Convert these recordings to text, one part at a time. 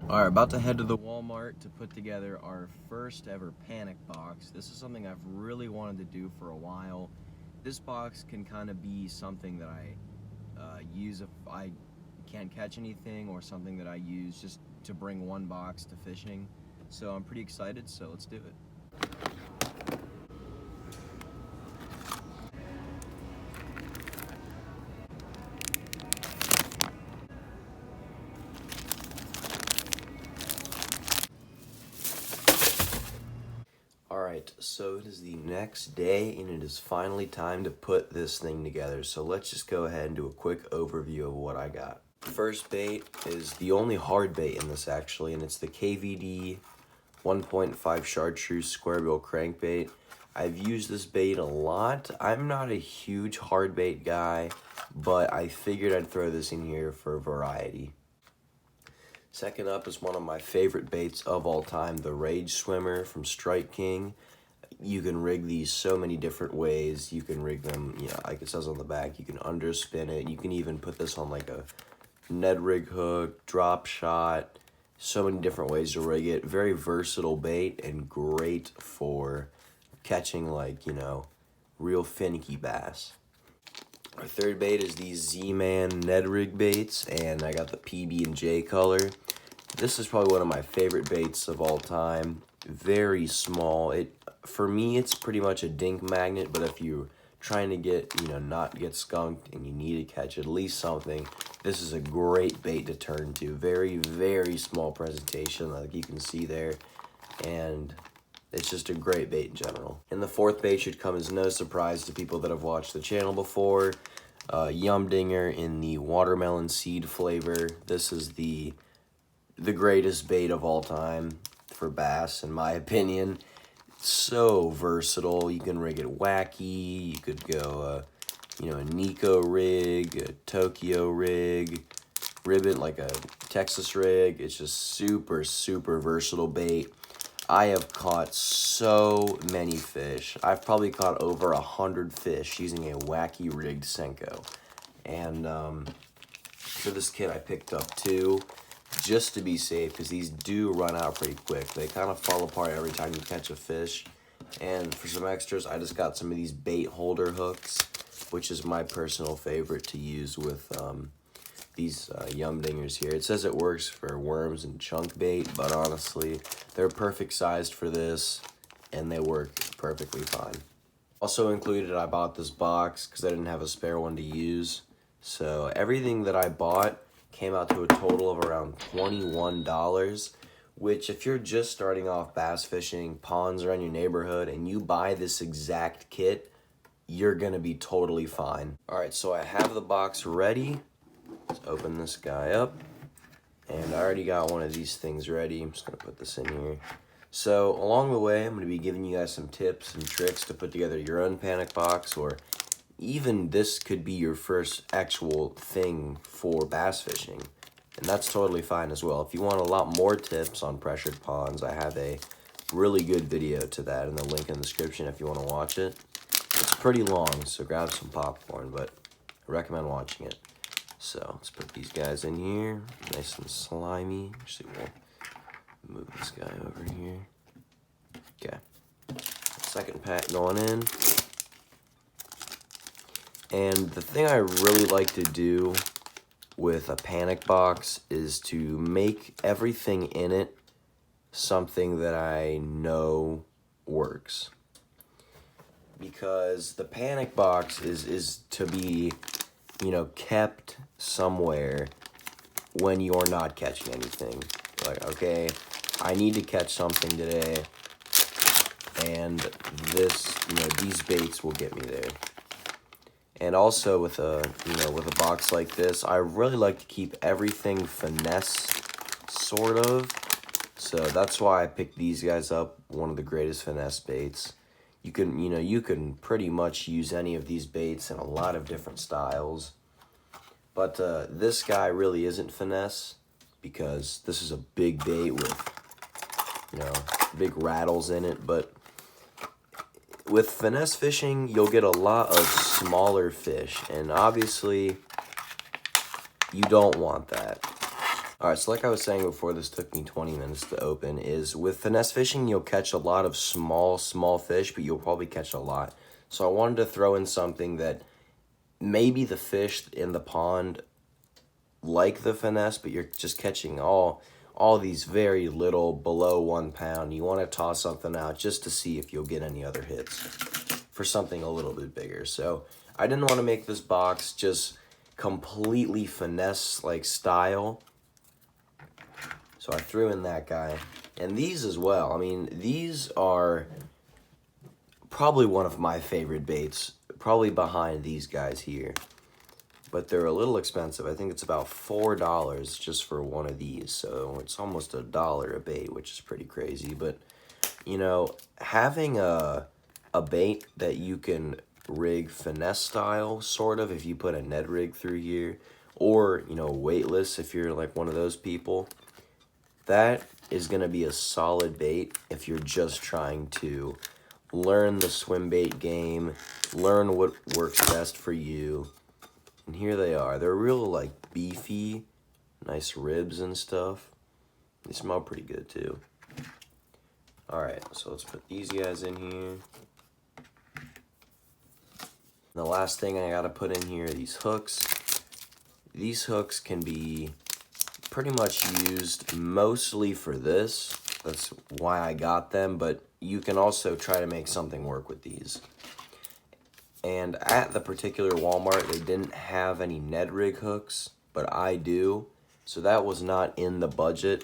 Alright, about to head to the Walmart to put together our first ever panic box. This is something I've really wanted to do for a while. This box can kind of be something that I use if I can't catch anything, or something that I use just to bring one box to fishing. So I'm pretty excited, so let's do it. Alright, so it is the next day and it is finally time to put this thing together. So let's just go ahead and do a quick overview of what I got. First bait is the only hard bait in this actually, and it's the KVD 1.5 chartreuse square bill crankbait. I've used this bait a lot. I'm not a huge hard bait guy, but I figured I'd throw this in here for variety. Second up is one of my favorite baits of all time, the Rage Swimmer from Strike King. You can rig these so many different ways. You can rig them, like it says on the back, you can underspin it. You can even put this on like a Ned rig hook, drop shot, so many different ways to rig it. Very versatile bait and great for catching real finicky bass. Our third bait is these Z-Man Ned rig baits, and I got the PB&J color. This is probably one of my favorite baits of all time. Very small. For me, it's pretty much a dink magnet, but if you're trying to get, not get skunked and you need to catch at least something, this is a great bait to turn to. Very, very small presentation, like you can see there, and it's just a great bait in general. And the fourth bait should come as no surprise to people that have watched the channel before. Yum Dinger in the watermelon seed flavor. This is the greatest bait of all time for bass, in my opinion. So versatile. You can rig it wacky. You could go, a Nico rig, a Tokyo rig, ribbon like a Texas rig. It's just super, super versatile bait. I have caught so many fish. I've probably caught over 100 fish using a wacky rigged Senko. And for this kit, I picked up 2 just to be safe, because these do run out pretty quick. They kind of fall apart every time you catch a fish. And for some extras, I just got some of these bait holder hooks, which is my personal favorite to use with these Yum Dingers here. It says it works for worms and chunk bait, but honestly, they're perfect sized for this, and they work perfectly fine. Also included, I bought this box because I didn't have a spare one to use. So everything that I bought came out to a total of around $21, which if you're just starting off bass fishing, ponds around your neighborhood, and you buy this exact kit, you're gonna be totally fine. All right, so I have the box ready. Let's open this guy up, and I already got one of these things ready. I'm just gonna put this in here. So along the way, I'm gonna be giving you guys some tips and tricks to put together your own panic box, or even this could be your first actual thing for bass fishing, and that's totally fine as well. If you want a lot more tips on pressured ponds, I have a really good video to that in the link in the description if you want to watch it. It's pretty long, so grab some popcorn, but I recommend watching it. So let's put these guys in here, nice and slimy. Actually, we'll move this guy over here. Okay, second pack going in. And the thing I really like to do with a panic box is to make everything in it something that I know works. Because the panic box is to be, kept somewhere when you're not catching anything. Like, okay, I need to catch something today, and this, these baits will get me there. And also with a box like this, I really like to keep everything finesse, sort of. So that's why I picked these guys up, one of the greatest finesse baits. You can pretty much use any of these baits in a lot of different styles. But this guy really isn't finesse, because this is a big bait with, big rattles in it. But with finesse fishing, you'll get a lot of smaller fish, and obviously you don't want that. Alright, so like I was saying before, this took me 20 minutes to open, is with finesse fishing, you'll catch a lot of small fish, but you'll probably catch a lot. So I wanted to throw in something that maybe the fish in the pond like the finesse, but you're just catching all these very little, below 1 pound. You want to toss something out just to see if you'll get any other hits for something a little bit bigger. So I didn't want to make this box just completely finesse like style. So I threw in that guy. And these as well. I mean, these are probably one of my favorite baits. Probably behind these guys here. But they're a little expensive. I think it's about $4 just for one of these. So it's almost $1 a bait, which is pretty crazy. But, you know, having a bait that you can rig finesse style, sort of, if you put a Ned rig through here. Or, you know, weightless if you're like one of those people. That is going to be a solid bait if you're just trying to learn the swim bait game, learn what works best for you. And here they are. They're real, like, beefy, nice ribs and stuff. They smell pretty good, too. Alright, so let's put these guys in here. The last thing I gotta put in here are these hooks. These hooks can be pretty much used mostly for this. That's why I got them, but you can also try to make something work with these. And at the particular Walmart, they didn't have any Ned rig hooks, but I do. So that was not in the budget,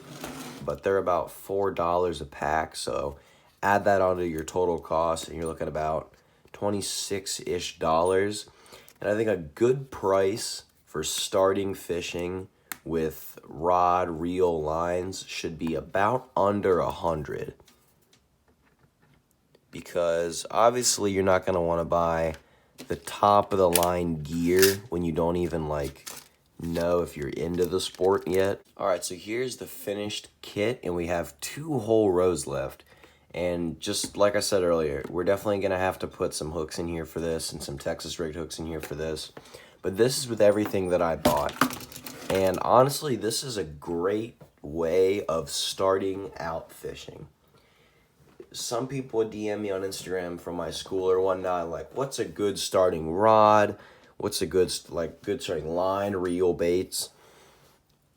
but they're about $4 a pack. So add that onto your total cost, and you're looking about $26-ish. And I think a good price for starting fishing with rod, reel, lines should be about under 100. Because obviously you're not going to want to buy the top of the line gear when you don't even like know if you're into the sport yet. Alright, so here's the finished kit, and we have 2 whole rows left. And just like I said earlier, we're definitely going to have to put some hooks in here for this and some Texas rigged hooks in here for this. But this is with everything that I bought. And honestly, this is a great way of starting out fishing. Some people would DM me on Instagram from my school or whatnot, like, what's a good starting rod? What's a good starting line, reel, baits?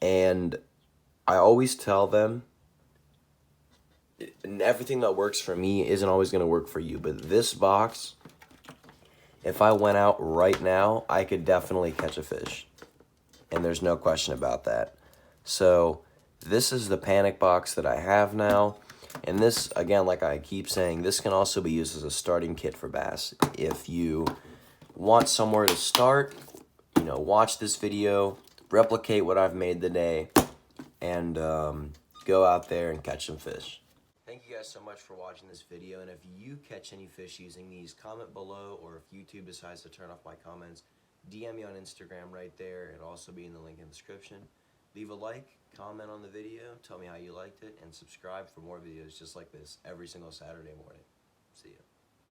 And I always tell them, and everything that works for me isn't always going to work for you. But this box, if I went out right now, I could definitely catch a fish. And there's no question about that. So this is the panic box that I have now. And this, again, like I keep saying, this can also be used as a starting kit for bass. If you want somewhere to start, you know, watch this video, replicate what I've made today, and go out there and catch some fish. Thank you guys so much for watching this video. And if you catch any fish using these, comment below. Or if YouTube decides to turn off my comments, DM me on Instagram right there. It'll also be in the link in the description. Leave a like, comment on the video, tell me how you liked it, and subscribe for more videos just like this every single Saturday morning. See ya.